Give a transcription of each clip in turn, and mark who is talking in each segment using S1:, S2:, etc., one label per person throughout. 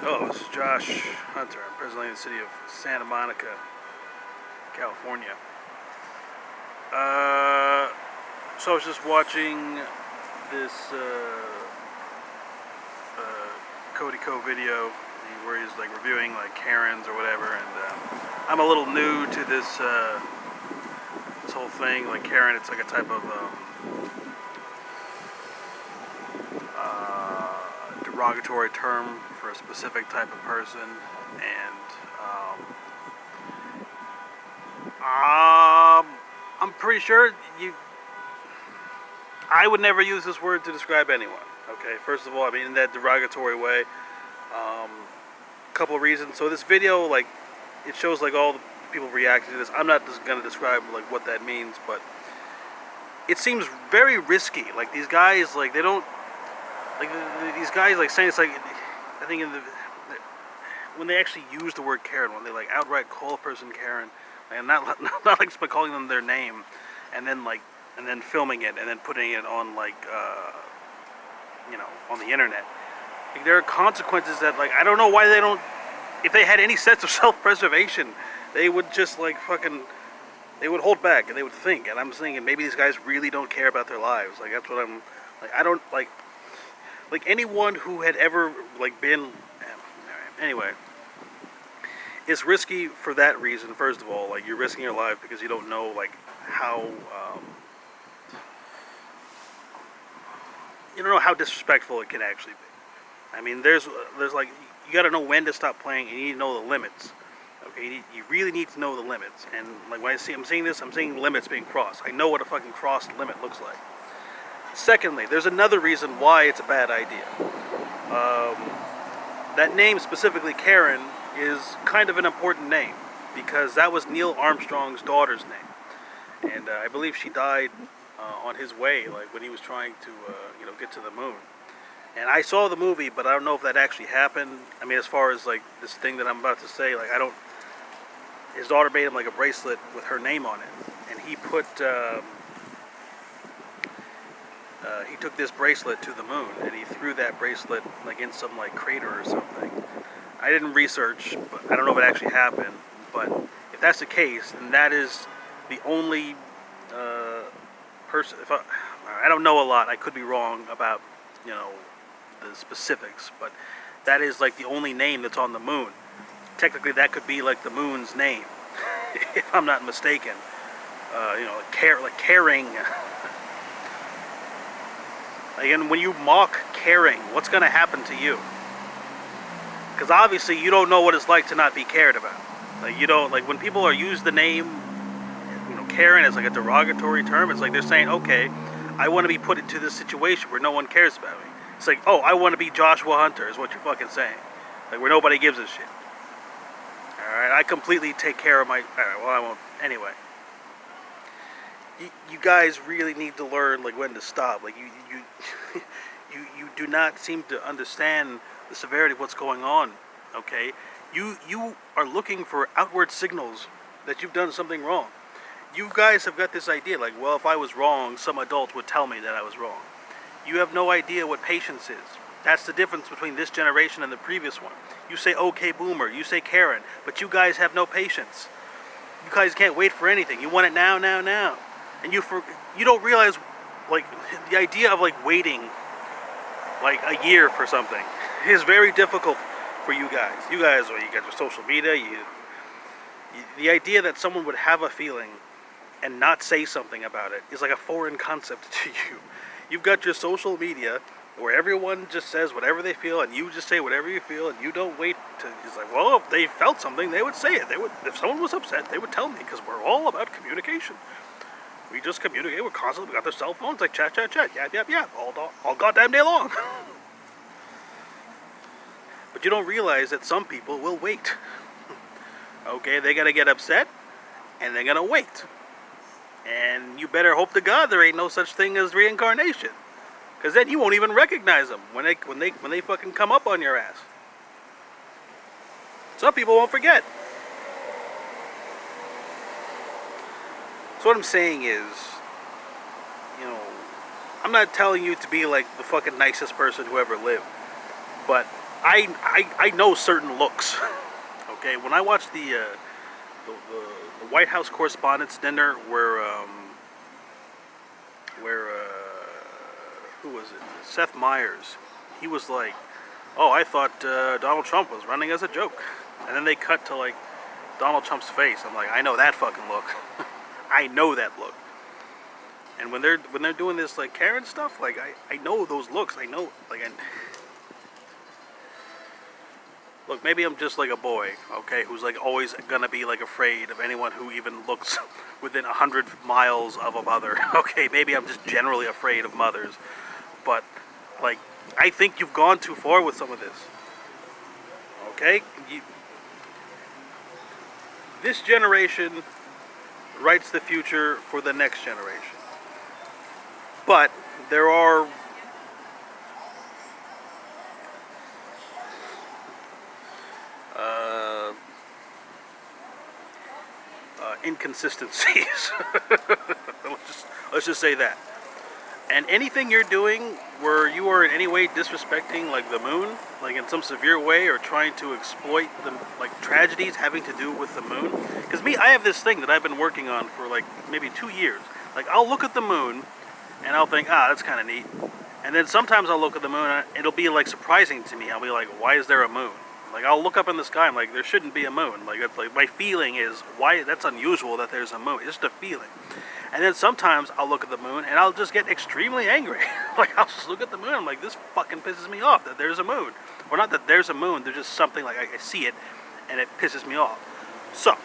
S1: Oh, this is Josh Hunter. I'm presently in the city of Santa Monica, California. So I was just watching this Cody Co video where he's like reviewing like Karens or whatever, and I'm a little new to this whole thing. Like Karen, it's like a type of derogatory term for a specific type of person, and I'm pretty sure I would never use this word to describe anyone. Okay, first of all, I mean in that derogatory way. Couple of reasons. So this video, like, it shows like all the people reacting to this. I'm not just gonna describe like what that means, but it seems very risky. Like these guys, like they don't like these guys like saying it's like I think when they actually use the word Karen, when they like outright call a person Karen, and not like just by calling them their name, and then filming it and then putting it on like on the internet. Like, there are consequences that like I don't know why they don't. If they had any sense of self-preservation, they would just like they would hold back and they would think. And I'm thinking maybe these guys really don't care about their lives. Like that's what I'm like. I don't like anyone who had ever like been anyway. It's risky for that reason. First of all, like you're risking your life because you don't know like how you don't know how disrespectful it can actually be. I mean, there's like you got to know when to stop playing, and you need to know the limits. Okay, you really need to know the limits. And like when I'm seeing this, I'm seeing limits being crossed. I know what a fucking crossed limit looks like. Secondly, there's another reason why it's a bad idea. That name specifically, Karen, is kind of an important name because that was Neil Armstrong's daughter's name, and I believe she died on his way, like when he was trying to get to the moon. And I saw the movie, but I don't know if that actually happened. I mean, as far as like this thing that I'm about to say, like I don't. His daughter made him like a bracelet with her name on it, and he put he took this bracelet to the moon, and he threw that bracelet like in some like crater or something. I didn't research, but I don't know if it actually happened. But if that's the case, then that is the only person. If I don't know a lot, I could be wrong about the specifics, but that is like the only name that's on the moon. Technically, that could be like the moon's name, if I'm not mistaken. Like caring. And when you mock caring, what's going to happen to you? Because obviously you don't know what it's like to not be cared about. Like you don't like when people are use the name, Karen as like a derogatory term. It's like they're saying, okay, I want to be put into this situation where no one cares about me. It's like, oh, I want to be Joshua Hunter is what you're fucking saying. Like where nobody gives a shit. Alright, I completely take care of my... Alright, well, I won't... Anyway. You guys really need to learn, like, when to stop. Like, you do not seem to understand the severity of what's going on, okay? You are looking for outward signals that you've done something wrong. You guys have got this idea, like, well, if I was wrong, some adult would tell me that I was wrong. You have no idea what patience is. That's the difference between this generation and the previous one. You say, okay, boomer, you say Karen, but you guys have no patience. You guys can't wait for anything. You want it now, now, now. And you don't realize, like, the idea of, like, waiting, like, a year for something is very difficult for you guys. You guys, well, you got your social media, the idea that someone would have a feeling and not say something about it is like a foreign concept to you. You've got your social media where everyone just says whatever they feel, and you just say whatever you feel, and you don't wait to. It's like, well, if they felt something, they would say it. They would, if someone was upset, they would tell me because we're all about communication. We just communicate. We're constantly. We got their cell phones, like chat, yap, all goddamn day long. But you don't realize that some people will wait. Okay, they're gonna get upset, and they're gonna wait. And you better hope to God there ain't no such thing as reincarnation. Because then you won't even recognize them when they fucking come up on your ass. Some people won't forget. So what I'm saying is, I'm not telling you to be like the fucking nicest person who ever lived. But I know certain looks. Okay, when I watched the White House Correspondents' Dinner, where who was it? Seth Meyers. He was like, "Oh, I thought Donald Trump was running as a joke," and then they cut to like Donald Trump's face. I'm like, I know that fucking look. I know that look. And when they're doing this like Karen stuff, like I know those looks. I know like look, maybe I'm just like a boy, okay, who's like always gonna be like afraid of anyone who even looks within 100 miles of a mother. Okay, maybe I'm just generally afraid of mothers, but like I think you've gone too far with some of this. Okay, this generation writes the future for the next generation, but there are uh, inconsistencies. let's just say that. And anything you're doing where you are in any way disrespecting like the moon, like in some severe way, or trying to exploit the like tragedies having to do with the moon. Because me, I have this thing that I've been working on for like maybe 2 years. Like I'll look at the moon and I'll think, that's kind of neat. And then sometimes I'll look at the moon and it'll be like surprising to me. I'll be like, why is there a moon? Like I'll look up in the sky and like there shouldn't be a moon. Like my feeling is, why that's unusual that there's a moon. It's just a feeling. And then sometimes I'll look at the moon and I'll just get extremely angry. Like I'll just look at the moon. I'm like, this fucking pisses me off that there's a moon. Or not that there's a moon. There's just something like I see it and it pisses me off. So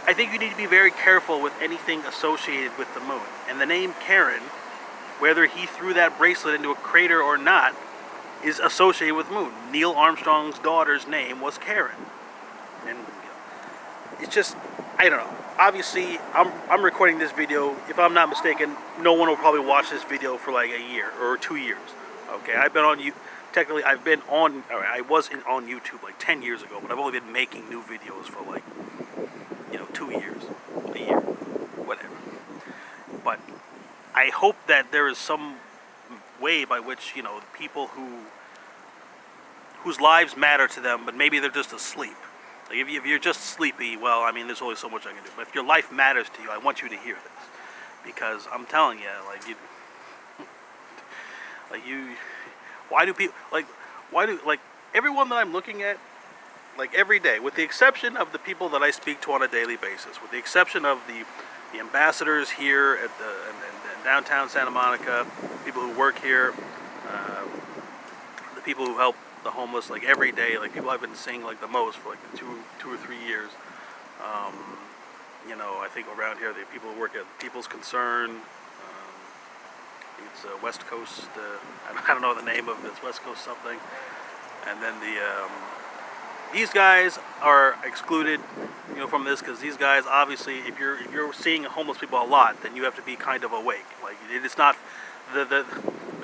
S1: I think you need to be very careful with anything associated with the moon. And the name Karen, whether he threw that bracelet into a crater or not, is associated with moon. Neil Armstrong's daughter's name was Karen. And it's just, I don't know. Obviously, I'm recording this video. If I'm not mistaken, no one will probably watch this video for like a year or 2 years. Okay, I've been on you. Technically, I was on YouTube like 10 years ago, but I've only been making new videos for like 2 years, a year, whatever. But I hope that there is some way by which people whose lives matter to them, but maybe they're just asleep. Like if you're just sleepy, well, I mean, there's only so much I can do. But if your life matters to you, I want you to hear this, because I'm telling you, why do everyone that I'm looking at, like every day, with the exception of the people that I speak to on a daily basis, with the exception of the ambassadors here at in downtown Santa Monica, people who work here, the people who help the homeless like every day, like people I've been seeing like the most for like the two or 3 years. I think around here the people who work at People's Concern. I think it's West Coast. I don't know the name of it. It's West Coast something. And then these guys are excluded, from this, because these guys obviously, if you're seeing homeless people a lot, then you have to be kind of awake. Like it's not the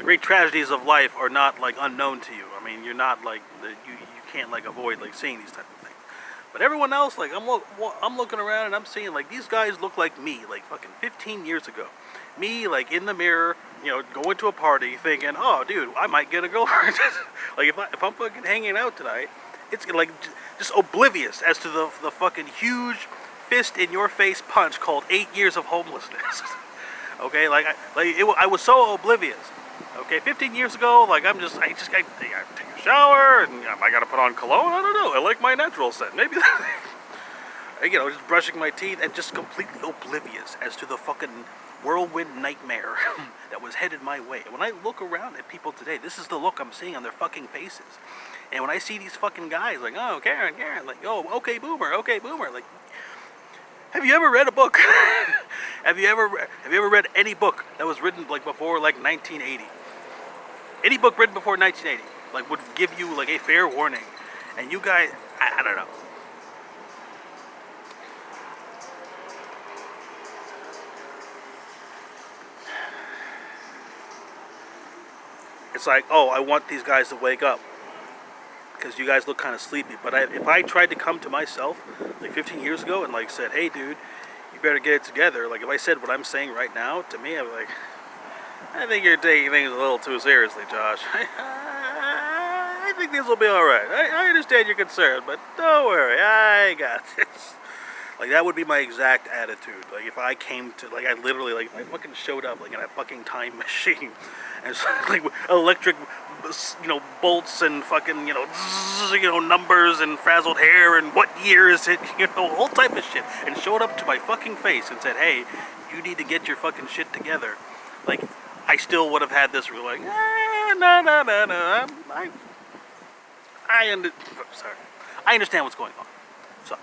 S1: great tragedies of life are not like unknown to you. I mean, you're not like you can't like avoid like seeing these type of things. But everyone else, like I'm looking around and I'm seeing like these guys look like me, like fucking 15 years ago. Me, like in the mirror, going to a party, thinking, oh, dude, I might get a girlfriend. Like if I'm fucking hanging out tonight, it's like just oblivious as to the fucking huge fist in your face punch called 8 years of homelessness. Okay, I was so oblivious. Okay, 15 years ago, like I just gotta take a shower and I gotta put on cologne. I don't know. I like my natural scent. Maybe just brushing my teeth and just completely oblivious as to the fucking whirlwind nightmare that was headed my way. When I look around at people today, this is the look I'm seeing on their fucking faces. And when I see these fucking guys, like, oh, Karen, like, oh, okay, boomer, like, have you ever read a book? Have you ever read any book that was written like before like 1980? Any book written before 1980 like would give you like a fair warning. And you guys, I don't know. It's like, oh, I want these guys to wake up because you guys look kind of sleepy. But if I tried to come to myself like 15 years ago and like said, hey, dude, you better get it together. Like if I said what I'm saying right now to me, I'm like, I think you're taking things a little too seriously, Josh. I think this will be all right. I understand your concern, but don't worry, I got this. Like, that would be my exact attitude. Like, if I came to, like, I literally, like, if I fucking showed up, like, in a fucking time machine, and it's like, electric, bolts and fucking, numbers and frazzled hair and what year is it, all type of shit, and showed up to my fucking face and said, hey, you need to get your fucking shit together. Like, I still would have had this rule, like, no, sorry. I understand what's going on. So,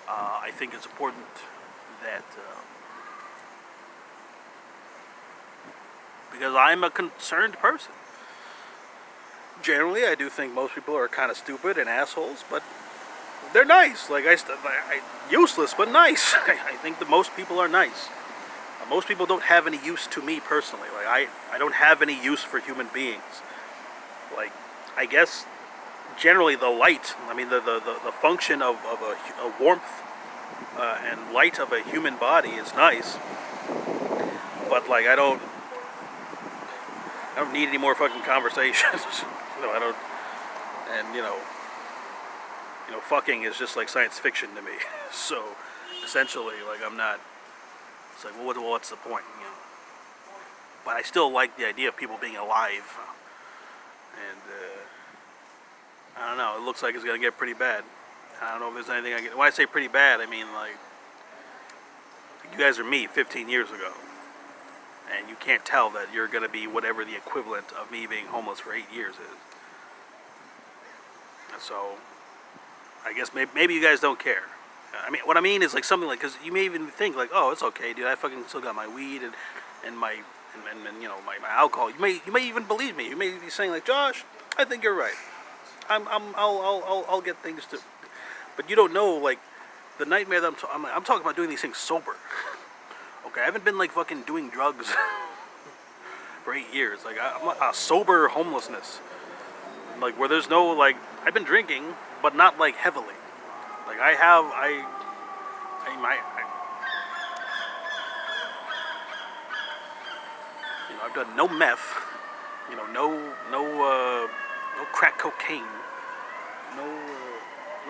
S1: I think it's important that, because I'm a concerned person. Generally, I do think most people are kind of stupid and assholes, but they're nice. Like, useless, but nice. I think that most people are nice. Most people don't have any use to me personally. Like, I don't have any use for human beings. Like, I guess, generally the light, I mean, the function of a warmth and light of a human body is nice, but like I don't need any more fucking conversations. I don't, and fucking is just like science fiction to me. So essentially, like, I'm not. It's like, well, what's the point? But I still like the idea of people being alive, and I don't know. It looks like it's gonna get pretty bad. I don't know if there's anything I can. When I say pretty bad, I mean like you guys are me 15 years ago, and you can't tell that you're gonna be whatever the equivalent of me being homeless for 8 years is. And so, I guess maybe you guys don't care. I mean, what I mean is like something like, because you may even think like, oh, it's okay, dude. I fucking still got my weed and my my alcohol. You may even believe me. You may be saying like, Josh, I think you're right. I'll get things to. But you don't know, like, the nightmare that I'm talking about doing these things sober. Okay, I haven't been, like, fucking doing drugs for 8 years. Like, I'm a sober homelessness. Like, where there's no, like, I've been drinking, but not, like, heavily. Like, I've done no meth, no crack cocaine, no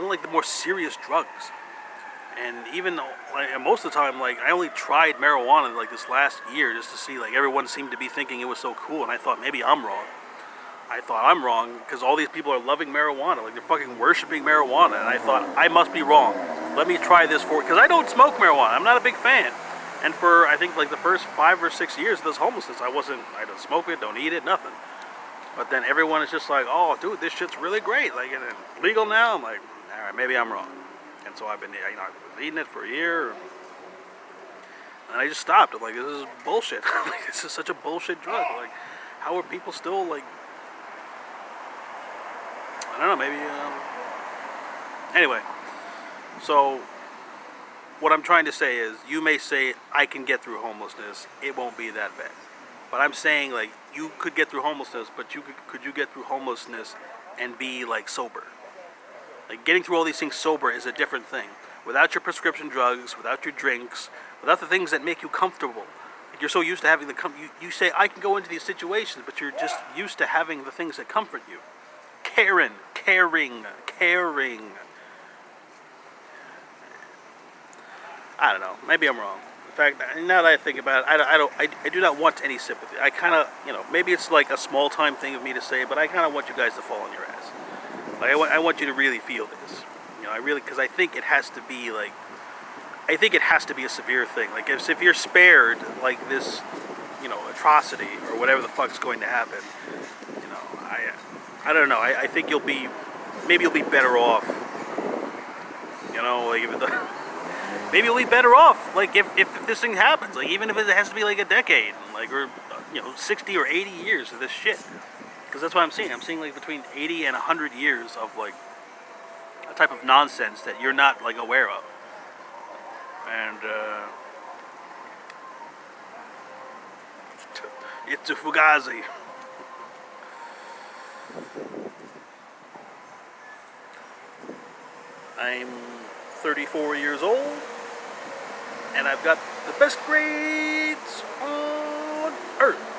S1: like the more serious drugs. And even like most of the time, like I only tried marijuana like this last year just to see, like, everyone seemed to be thinking it was so cool, and I thought maybe I'm wrong. I thought I'm wrong because all these people are loving marijuana, like they're fucking worshiping marijuana, and I thought I must be wrong. Let me try this because I don't smoke marijuana. I'm not a big fan. And for I think like the first 5 or 6 years of this homelessness, I don't smoke it, don't eat it, nothing. But then everyone is just like, oh, dude, this shit's really great. Like, and it's legal now. I'm like, all right, maybe I'm wrong. And so I've been eating it for a year, and I just stopped. I'm like, this is bullshit. Like, this is such a bullshit drug. Like, how are people still like? I don't know. Maybe. Anyway, so what I'm trying to say is, you may say I can get through homelessness. It won't be that bad. But I'm saying, like, you could get through homelessness, but could you get through homelessness and be, like, sober? Like, getting through all these things sober is a different thing. Without your prescription drugs, without your drinks, without the things that make you comfortable. Like, you're so used to having you say, I can go into these situations, but you're just used to having the things that comfort you. Caring. I don't know. Maybe I'm wrong. In fact, now that I think about it, I do not want any sympathy. I kind of, maybe it's like a small time thing of me to say, but I kind of want you guys to fall on your ass. Like, I want you to really feel this. Because I think it has to be like, I think it has to be a severe thing. Like, if you're spared like this, atrocity or whatever the fuck's going to happen, I don't know. I think maybe you'll be better off. Like maybe you'll be better off, like, if this thing happens, like, even if it has to be like a decade, like, or 60 or 80 years of this shit, because that's what I'm seeing. I'm seeing like between 80 and 100 years of like a type of nonsense that you're not like aware of, and it's a fugazi. I'm 34 years old, and I've got the best grades on earth.